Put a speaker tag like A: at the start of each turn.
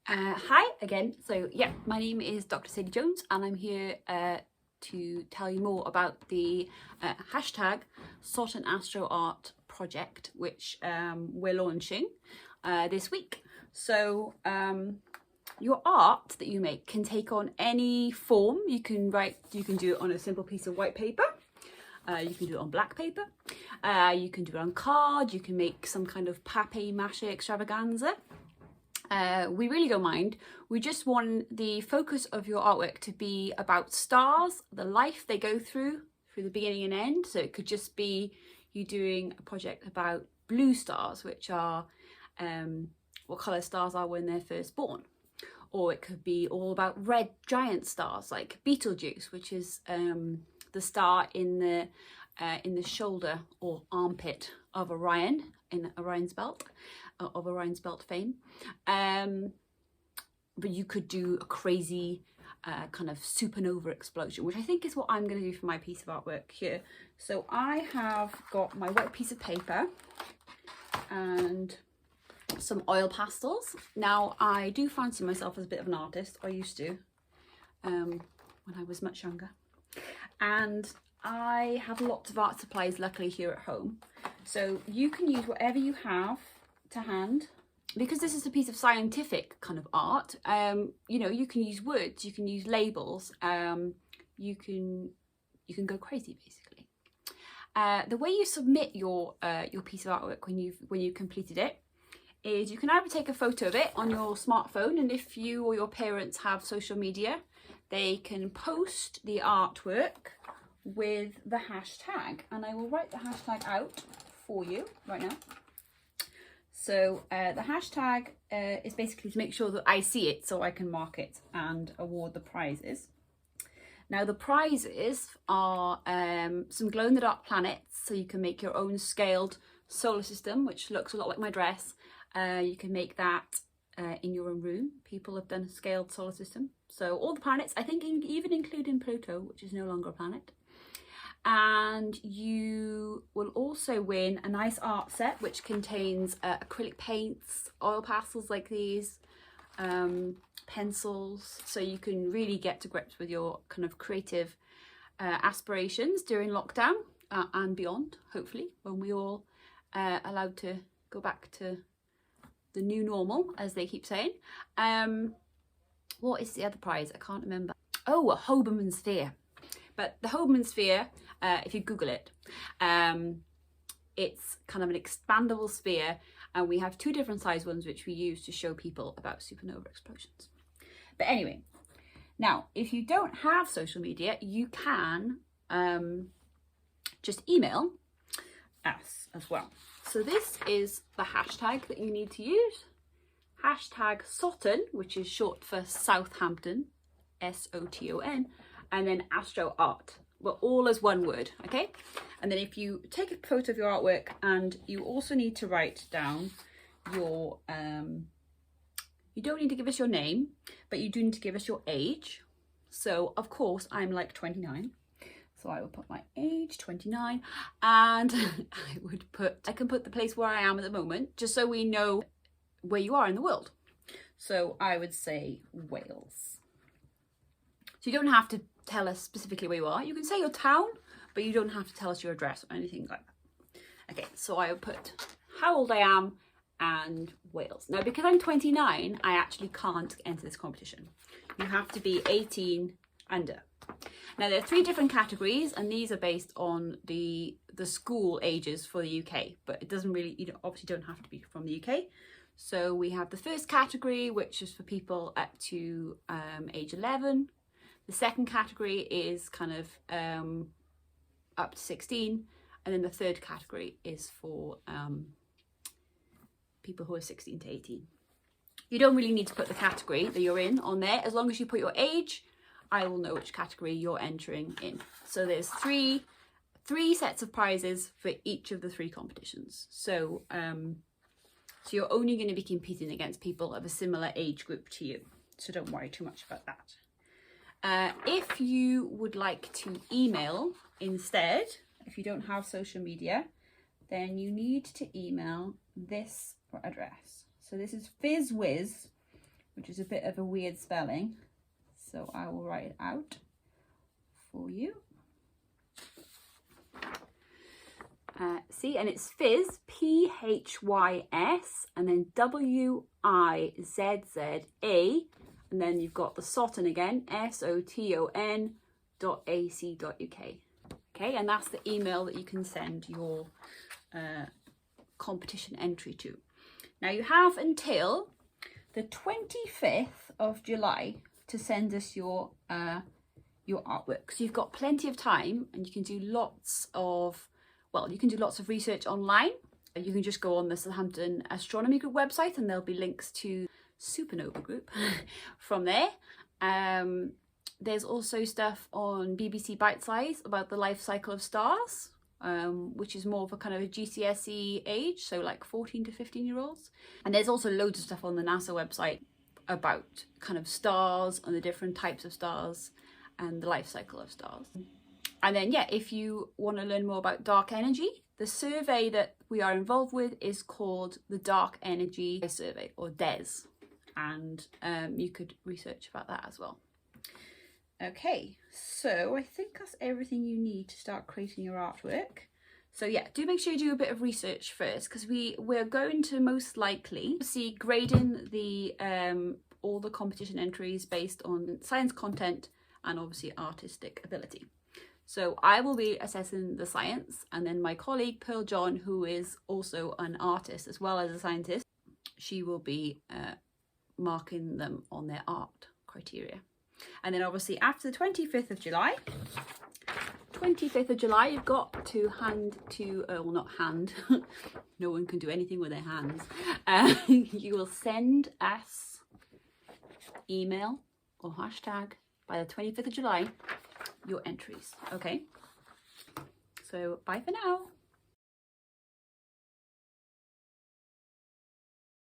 A: Hi again. So yeah, my name is Dr. Sadie Jones and I'm here to tell you more about the hashtag SotonAstroArt project, which we're launching this week. So your art that you make can take on any form. You can do it on a simple piece of white paper. You can do it on black paper. You can do it on card. You can make some kind of papier-mâché extravaganza. We really don't mind. We just want the focus of your artwork to be about stars, the life they go through the beginning and end. So it could just be you doing a project about blue stars, which are what colour stars are when they're first born. Or it could be all about red giant stars like Betelgeuse, which is the star in the shoulder or armpit of Orion, in Orion's belt. Of Orion's belt fame. But you could do a crazy kind of supernova explosion, which I think is what I'm going to do for my piece of artwork here. So I have got my white piece of paper and some oil pastels. Now I do fancy myself as a bit of an artist, I used to when I was much younger, and I have lots of art supplies luckily here at home, so you can use whatever you have to hand. Because this is a piece of scientific kind of art, you know, you can use words, you can use labels, you can go crazy basically. The way you submit your piece of artwork when you've completed it is you can either take a photo of it on your smartphone, and if you or your parents have social media, they can post the artwork with the hashtag, and I will write the hashtag out for you right now. So the hashtag is basically to make sure that I see it so I can mark it and award the prizes. Now the prizes are some glow-in-the-dark planets, so you can make your own scaled solar system, which looks a lot like my dress. You can make that in your own room. People have done a scaled solar system. So all the planets, I think even including Pluto, which is no longer a planet. And you will also win a nice art set which contains acrylic paints, oil pastels like these, pencils, so you can really get to grips with your kind of creative aspirations during lockdown and beyond, hopefully, when we all allowed to go back to the new normal, as they keep saying. What is the other prize? I can't remember. Oh, a Hoberman sphere. But the Hoberman sphere, if you Google it, it's kind of an expandable sphere, and we have two different size ones which we use to show people about supernova explosions. But anyway, now if you don't have social media, you can just email us as well. So this is the hashtag that you need to use. Hashtag Soton, which is short for Southampton, S-O-T-O-N, and then AstroArt. Well, all as one word, okay? And then if you take a photo of your artwork, and you also need to write down your, you don't need to give us your name, but you do need to give us your age. So of course I'm like 29. So I will put my age, 29, and I can put the place where I am at the moment, just so we know where you are in the world. So I would say Wales. So you don't have to tell us specifically where you are. You can say your town, but you don't have to tell us your address or anything like that. Okay, so I will put how old I am and Wales. Now, because I'm 29, I actually can't enter this competition. You have to be 18 under. Now, there are 3 different categories, and these are based on the school ages for the UK, but it doesn't really, you obviously don't have to be from the UK. So we have the first category, which is for people up to age 11. The second category is kind of up to 16, and then the third category is for people who are 16 to 18. You don't really need to put the category that you're in on there. As long as you put your age, I will know which category you're entering in. So there's three sets of prizes for each of the 3 competitions. So so you're only going to be competing against people of a similar age group to you. So don't worry too much about that. If you would like to email instead, if you don't have social media, then you need to email this address. So this is physwizz which is a bit of a weird spelling. So I will write it out for you. See, and it's phizz, P-H-Y-S, and then W-I-Z-Z-A, and then you've got the Soton again, SOTON.ac.uk. Okay, and that's the email that you can send your competition entry to. Now you have until the 25th of July to send us your artwork. So you've got plenty of time, and you can do lots of research online. You can just go on the Southampton Astronomy Group website, and there'll be links to Supernova Group from there. There's also stuff on BBC Bitesize about the life cycle of stars, which is more of a kind of a GCSE age, so like 14 to 15-year-olds. And there's also loads of stuff on the NASA website about kind of stars and the different types of stars and the life cycle of stars. And then, yeah, if you want to learn more about dark energy, the survey that we are involved with is called the Dark Energy Survey, or DES. And you could research about that as well. Okay, so I think that's everything you need to start creating your artwork. So yeah, do make sure you do a bit of research first, because we're going to most likely see grading the all the competition entries based on science content and obviously artistic ability. So I will be assessing the science, and then my colleague Pearl John, who is also an artist as well as a scientist, she will be marking them on their art criteria. And then obviously after the 25th of July, you've got to hand to, well, not hand, no one can do anything with their hands. You will send us email or hashtag by the 25th of July your entries. Okay, so bye for now.